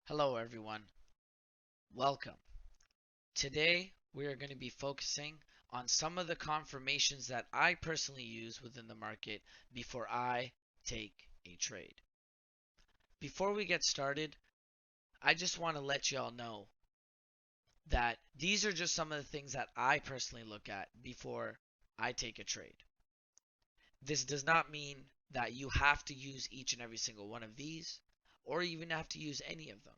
Hello everyone, welcome. Today we are going to be focusing on some of the confirmations that I personally use within the market before I take a trade. Before we get started, I just want to let y'all know that these are just some of the things that I personally look at before I take a trade. This does not mean that you have to use each and every single one of these or even have to use any of them.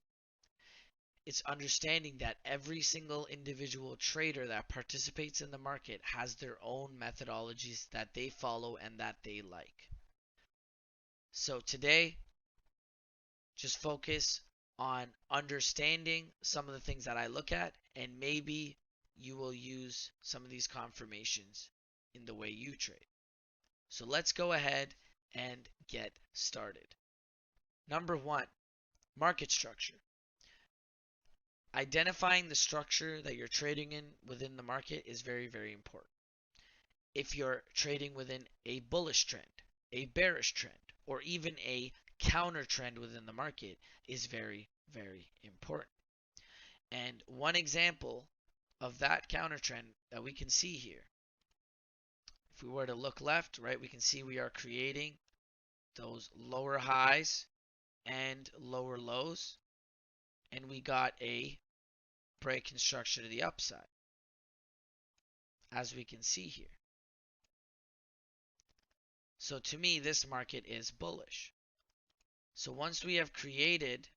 It's understanding that every single individual trader that participates in the market has their own methodologies that they follow and that they like. So today, just focus on understanding some of the things that I look at, and maybe you will use some of these confirmations in the way you trade. So let's go ahead and get started. Number one, market structure. Identifying the structure that you're trading in within the market is very, very important. If you're trading within a bullish trend, a bearish trend, or even a counter trend within the market is very, very important. And one example of that counter trend that we can see here, if we were to look left, right, we can see we are creating those lower highs and lower lows, and we got a break in structure to the upside, as we can see here. So to me, this market is bullish. So once we have created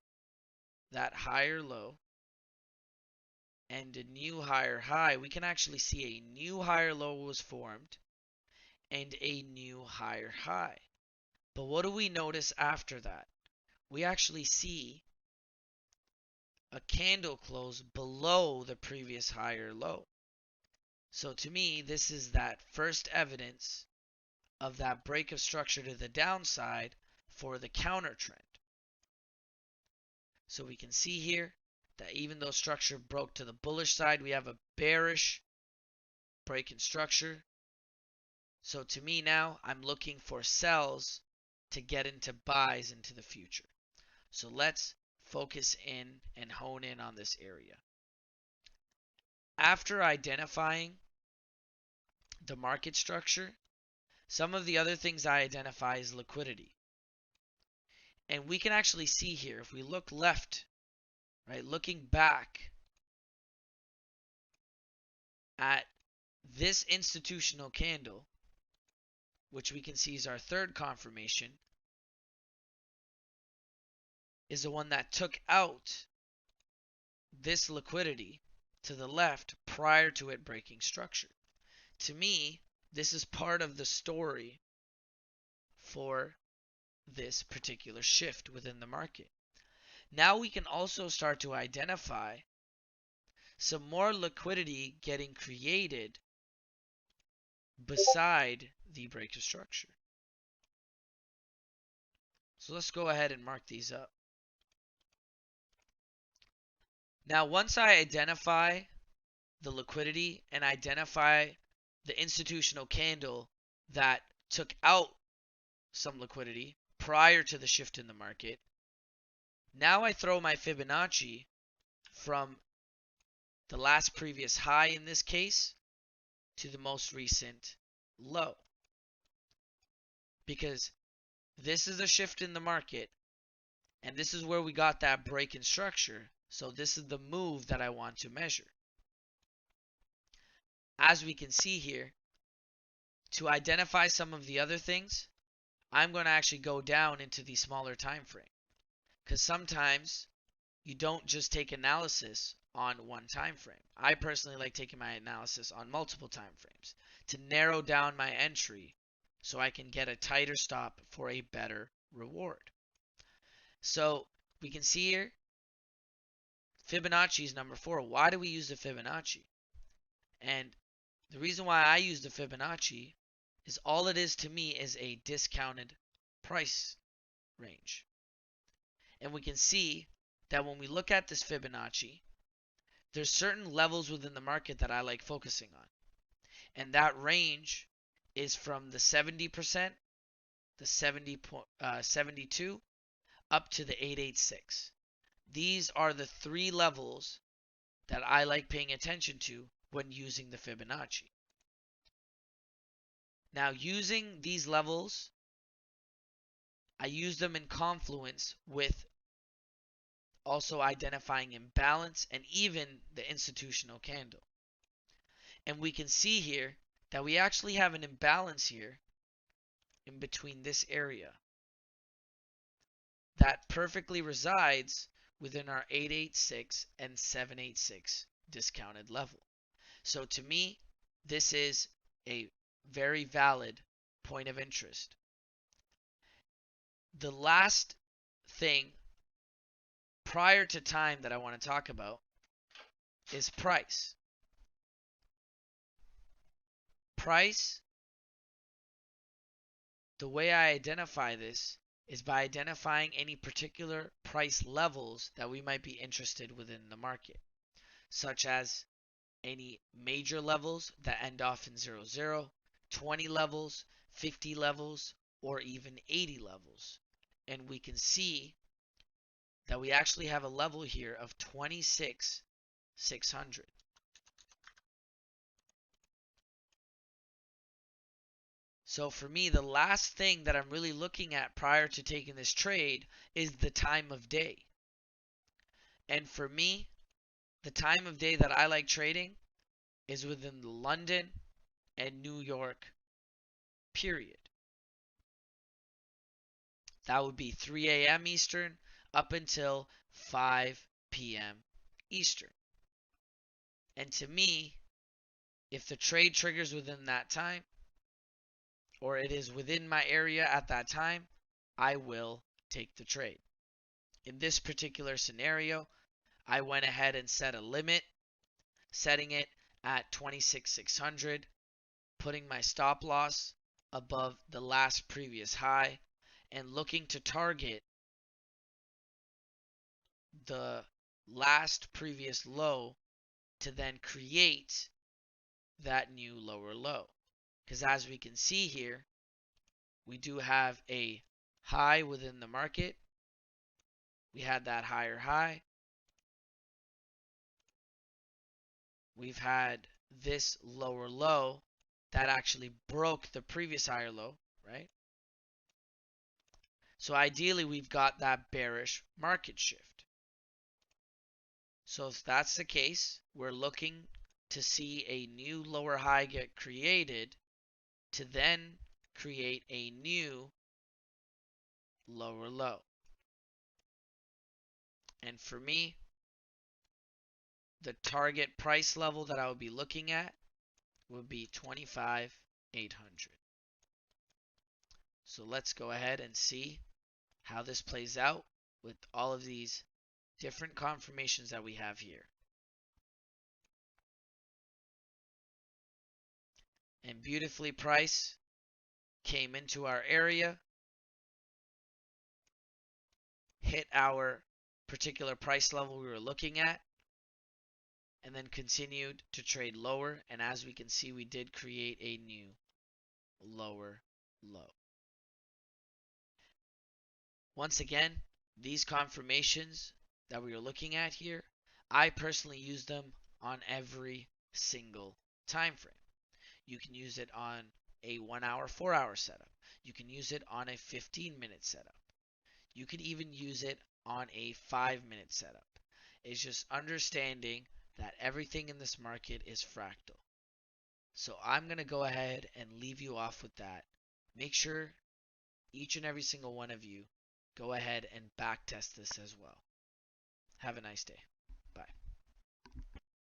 that higher low and a new higher high, we can actually see a new higher low was formed and a new higher high. But what do we notice after that? We actually see a candle close below the previous higher low. So to me, this is that first evidence of that break of structure to the downside for the counter trend. So we can see here that even though structure broke to the bullish side, we have a bearish break in structure. So to me now, I'm looking for sells to get into buys into the future. So let's focus in and hone in on this area. After identifying the market structure, some of the other things I identify is liquidity. And we can actually see here, if we look left, right, looking back at this institutional candle, which we can see is our third confirmation, is the one that took out this liquidity to the left prior to it breaking structure. To me, this is part of the story for this particular shift within the market. Now we can also start to identify some more liquidity getting created beside the break of structure. So let's go ahead and mark these up. Now, once I identify the liquidity and identify the institutional candle that took out some liquidity prior to the shift in the market, now I throw my Fibonacci from the last previous high in this case to the most recent low. Because this is a shift in the market, and this is where we got that break in structure. So this is the move that I want to measure. As we can see here, to identify some of the other things, I'm going to actually go down into the smaller time frame. Because sometimes you don't just take analysis on one time frame. I personally like taking my analysis on multiple time frames to narrow down my entry so I can get a tighter stop for a better reward. So we can see here, Fibonacci is number 4. Why do we use the Fibonacci? And the reason why I use the Fibonacci is all it is to me is a discounted price range. And we can see that when we look at this Fibonacci, there's certain levels within the market that I like focusing on. And that range is from the 70%, the 72, up to the 886. these are the three levels that I like paying attention to when using the Fibonacci. Now, using these levels, I use them in confluence with also identifying imbalance and even the institutional candle. And we can see here that we actually have an imbalance here in between this area that perfectly resides within our 886 and 786 discounted level. So to me, this is a very valid point of interest. The last thing prior to time that I want to talk about is price. Price, the way I identify this is by identifying any particular price levels that we might be interested within the market, such as any major levels that end off in 00, 20 levels, 50 levels, or even 80 levels. And we can see that we actually have a level here of 26,600. So for me, the last thing that I'm really looking at prior to taking this trade is the time of day. And for me, the time of day that I like trading is within the London and New York period. That would be 3 a.m. Eastern up until 5 p.m. Eastern. And to me, if the trade triggers within that time, or it is within my area at that time, I will take the trade. In this particular scenario, I went ahead and set a limit, setting it at 26,600, putting my stop loss above the last previous high, and looking to target the last previous low to then create that new lower low. Because as we can see here, we do have a high within the market. We had that higher high. We've had this lower low that actually broke the previous higher low, right? So ideally, we've got that bearish market shift. So if that's the case, we're looking to see a new lower high get created to then create a new lower low. And for me, the target price level that I would be looking at would be 25,800. So let's go ahead and see how this plays out with all of these different confirmations that we have here. And beautifully, price came into our area, hit our particular price level we were looking at, and then continued to trade lower. And as we can see, we did create a new lower low. Once again, these confirmations that we are looking at here, I personally use them on every single time frame. You can use it on a 1 hour, 4 hour setup. You can use it on a 15-minute setup. You can even use it on a 5-minute setup. It's just understanding that everything in this market is fractal. So I'm going to go ahead and leave you off with that. Make sure each and every single one of you go ahead and back test this as well. Have a nice day.